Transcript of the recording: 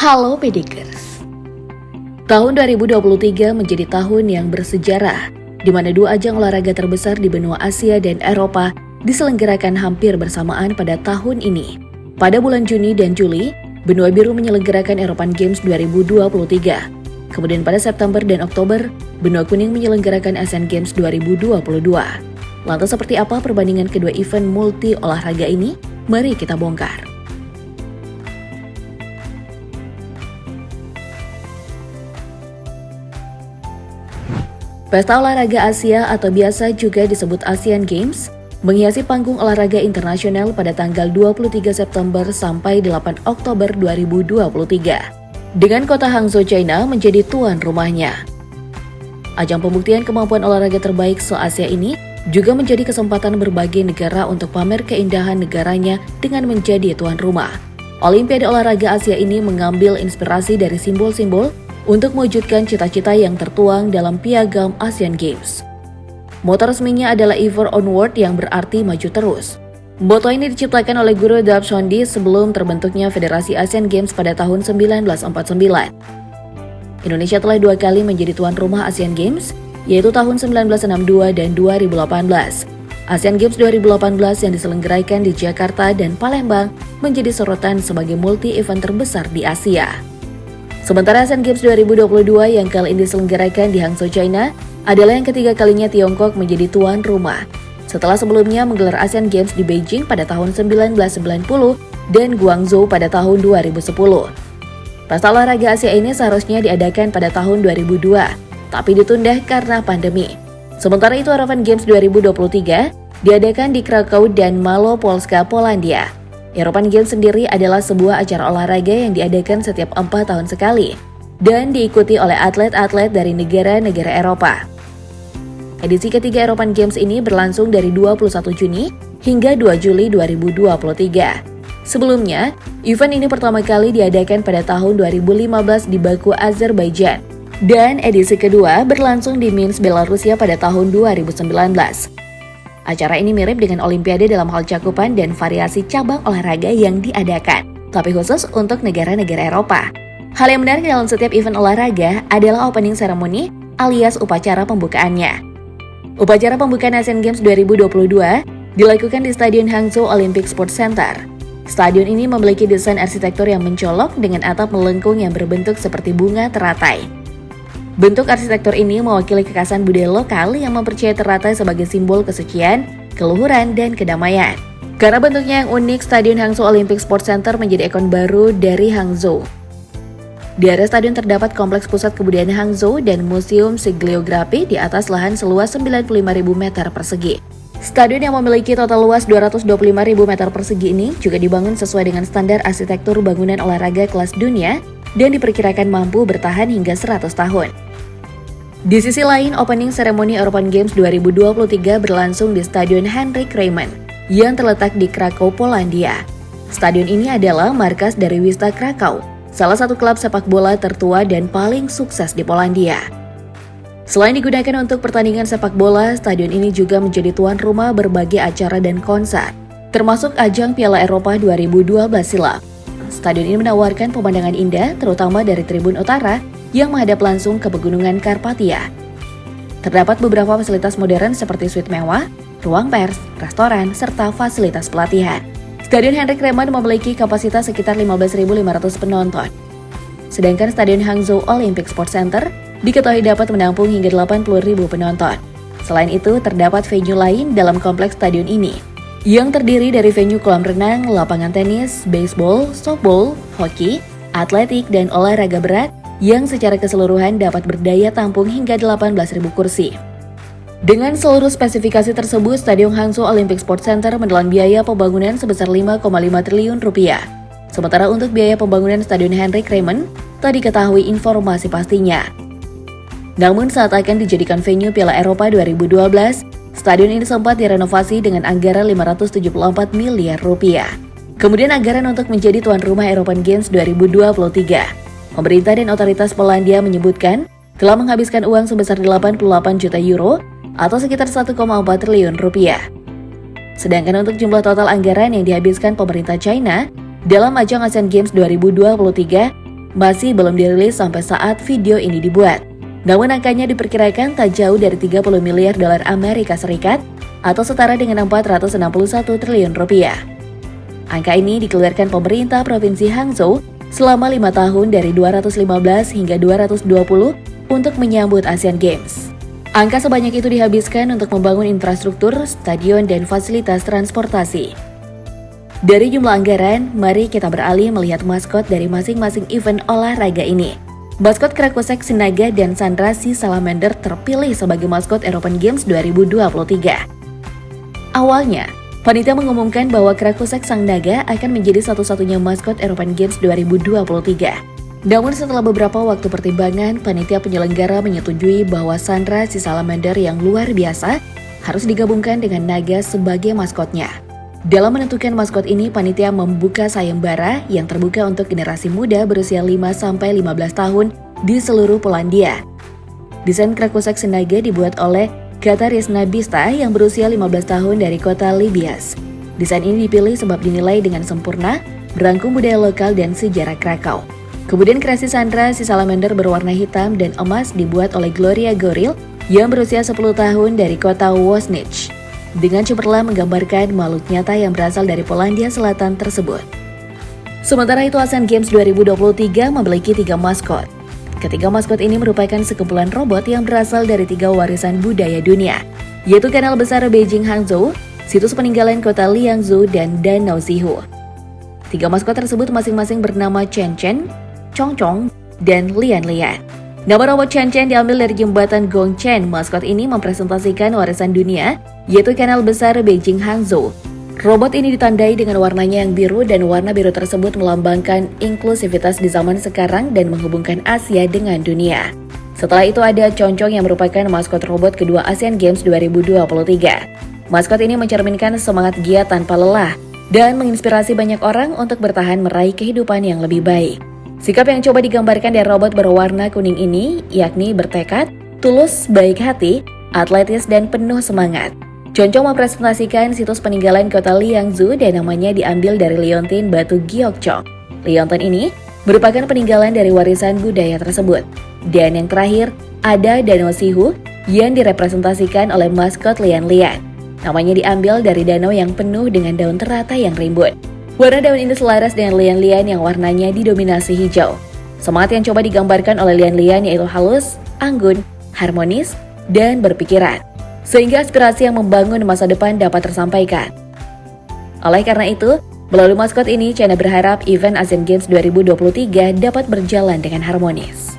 Halo Pedikers. Tahun 2023 menjadi tahun yang bersejarah, di mana dua ajang olahraga terbesar di benua Asia dan Eropa diselenggarakan hampir bersamaan pada tahun ini. Pada bulan Juni dan Juli, benua biru menyelenggarakan European Games 2023. Kemudian pada September dan Oktober, benua kuning menyelenggarakan Asian Games 2022. Lantas seperti apa perbandingan kedua event multi olahraga ini? Mari kita bongkar. Pesta Olahraga Asia atau biasa juga disebut Asian Games menghiasi panggung olahraga internasional pada tanggal 23 September sampai 8 Oktober 2023. Dengan kota Hangzhou, China menjadi tuan rumahnya. Ajang pembuktian kemampuan olahraga terbaik se-Asia ini juga menjadi kesempatan berbagai negara untuk pamer keindahan negaranya dengan menjadi tuan rumah. Olimpiade Olahraga Asia ini mengambil inspirasi dari simbol-simbol untuk mewujudkan cita-cita yang tertuang dalam piagam Asian Games. Moto resminya adalah Ever Onward yang berarti maju terus. Moto ini diciptakan oleh Guru Dap Chondi sebelum terbentuknya Federasi Asian Games pada tahun 1949. Indonesia telah dua kali menjadi tuan rumah Asian Games, yaitu tahun 1962 dan 2018. Asian Games 2018 yang diselenggarakan di Jakarta dan Palembang menjadi sorotan sebagai multi-event terbesar di Asia. Sementara Asian Games 2022 yang kali ini diselenggarakan di Hangzhou, China adalah yang ketiga kalinya Tiongkok menjadi tuan rumah. Setelah sebelumnya menggelar Asian Games di Beijing pada tahun 1990 dan Guangzhou pada tahun 2010. Pesta olahraga Asia ini seharusnya diadakan pada tahun 2002, tapi ditunda karena pandemi. Sementara itu European Games 2023 diadakan di Krakow dan Malopolska, Polandia. European Games sendiri adalah sebuah acara olahraga yang diadakan setiap 4 tahun sekali dan diikuti oleh atlet-atlet dari negara-negara Eropa. Edisi ketiga European Games ini berlangsung dari 21 Juni hingga 2 Juli 2023. Sebelumnya, event ini pertama kali diadakan pada tahun 2015 di Baku, Azerbaijan, dan edisi kedua berlangsung di Minsk, Belarusia pada tahun 2019. Acara ini mirip dengan Olimpiade dalam hal cakupan dan variasi cabang olahraga yang diadakan, tapi khusus untuk negara-negara Eropa. Hal yang menarik dalam setiap event olahraga adalah opening ceremony alias upacara pembukaannya. Upacara pembukaan Asian Games 2022 dilakukan di Stadion Hangzhou Olympic Sports Center. Stadion ini memiliki desain arsitektur yang mencolok dengan atap melengkung yang berbentuk seperti bunga teratai. Bentuk arsitektur ini mewakili kekhasan budaya lokal yang mempercayai teratai sebagai simbol kesucian, keluhuran, dan kedamaian. Karena bentuknya yang unik, Stadion Hangzhou Olympic Sports Center menjadi ikon baru dari Hangzhou. Di area stadion terdapat Kompleks Pusat Kebudayaan Hangzhou dan Museum Sigiliografi di atas lahan seluas 95.000 meter persegi. Stadion yang memiliki total luas 225.000 meter persegi ini juga dibangun sesuai dengan standar arsitektur bangunan olahraga kelas dunia dan diperkirakan mampu bertahan hingga 100 tahun. Di sisi lain, opening ceremony European Games 2023 berlangsung di Stadion Henryk Reimann yang terletak di Krakow, Polandia. Stadion ini adalah markas dari Wisła Krakow, salah satu klub sepak bola tertua dan paling sukses di Polandia. Selain digunakan untuk pertandingan sepak bola, stadion ini juga menjadi tuan rumah berbagai acara dan konser, termasuk ajang Piala Eropa 2012 silam. Stadion ini menawarkan pemandangan indah, terutama dari tribun utara yang menghadap langsung ke pegunungan Karpatia. Terdapat beberapa fasilitas modern seperti suite mewah, ruang pers, restoran, serta fasilitas pelatihan. Stadion Henryk Reimann memiliki kapasitas sekitar 15.500 penonton. Sedangkan Stadion Hangzhou Olympic Sports Center diketahui dapat menampung hingga 80.000 penonton. Selain itu, terdapat venue lain dalam kompleks stadion ini, yang terdiri dari venue kolam renang, lapangan tenis, baseball, softball, hoki, atletik, dan olahraga berat yang secara keseluruhan dapat berdaya tampung hingga 18.000 kursi. Dengan seluruh spesifikasi tersebut, Stadion Hangzhou Olympic Sports Center menelan biaya pembangunan sebesar 5,5 triliun rupiah. Sementara untuk biaya pembangunan Stadion Henryk Reimann, tak diketahui informasi pastinya. Namun saat akan dijadikan venue Piala Eropa 2012, stadion ini sempat direnovasi dengan anggaran 574 miliar rupiah. Kemudian anggaran untuk menjadi tuan rumah European Games 2023. Pemerintah dan otoritas Polandia menyebutkan telah menghabiskan uang sebesar 88 juta euro atau sekitar 1,4 triliun rupiah. Sedangkan untuk jumlah total anggaran yang dihabiskan pemerintah China dalam ajang Asian Games 2023 masih belum dirilis sampai saat video ini dibuat. Namun angkanya diperkirakan tak jauh dari 30 miliar dolar Amerika Serikat atau setara dengan 461 triliun rupiah. Angka ini dikeluarkan pemerintah Provinsi Hangzhou selama 5 tahun dari 215 hingga 220 untuk menyambut Asian Games. Angka sebanyak itu dihabiskan untuk membangun infrastruktur, stadion, dan fasilitas transportasi. Dari jumlah anggaran, mari kita beralih melihat maskot dari masing-masing event olahraga ini. Maskot Krakusek Sinaga dan Sandra Si Salamander terpilih sebagai maskot European Games 2023. Awalnya, panitia mengumumkan bahwa Krakusek Sang Naga akan menjadi satu-satunya maskot European Games 2023. Namun setelah beberapa waktu pertimbangan, panitia penyelenggara menyetujui bahwa Sandra Si Salamander yang luar biasa harus digabungkan dengan naga sebagai maskotnya. Dalam menentukan maskot ini, panitia membuka sayembara yang terbuka untuk generasi muda berusia 5-15 tahun di seluruh Polandia. Desain Krakusek Sinaga dibuat oleh Katarzyna Bista yang berusia 15 tahun dari kota Libias. Desain ini dipilih sebab dinilai dengan sempurna, merangkum budaya lokal dan sejarah Krakow. Kemudian kreasi Sandra Si Salamander berwarna hitam dan emas dibuat oleh Gloria Goril yang berusia 10 tahun dari kota Wosnich. Dengan cemerlang menggambarkan makhluk nyata yang berasal dari Polandia Selatan tersebut. Sementara itu Asian Games 2023 memiliki 3 maskot. Ketiga maskot ini merupakan sekumpulan robot yang berasal dari 3 warisan budaya dunia, yaitu Kanal Besar Beijing Hangzhou, situs peninggalan kota Liangzhou, dan Danau Zihu. 3 maskot tersebut masing-masing bernama Chen Chen, Chong Chong, dan Lian Lian. Nama robot Chen Chen diambil dari jembatan Gongchen. Maskot ini mempresentasikan warisan dunia, yaitu Kanal Besar Beijing Hangzhou. Robot ini ditandai dengan warnanya yang biru dan warna biru tersebut melambangkan inklusivitas di zaman sekarang dan menghubungkan Asia dengan dunia. Setelah itu ada Chongchong yang merupakan maskot robot kedua Asian Games 2023. Maskot ini mencerminkan semangat giat tanpa lelah dan menginspirasi banyak orang untuk bertahan meraih kehidupan yang lebih baik. Sikap yang coba digambarkan dari robot berwarna kuning ini yakni bertekad, tulus, baik hati, atletis, dan penuh semangat. Chongchong mempresentasikan situs peninggalan kota Liangzhou dan namanya diambil dari liontin batu Gyeokchong. Liontin ini merupakan peninggalan dari warisan budaya tersebut. Dan yang terakhir, ada Danau Zihu yang direpresentasikan oleh maskot Lian Lian. Namanya diambil dari danau yang penuh dengan daun teratai yang rimbun. Warna daun ini selaras dengan Lian Lian yang warnanya didominasi hijau. Semangat yang coba digambarkan oleh Lian Lian yaitu halus, anggun, harmonis, dan berpikiran. Sehingga aspirasi yang membangun masa depan dapat tersampaikan. Oleh karena itu, melalui maskot ini, China berharap event Asian Games 2023 dapat berjalan dengan harmonis.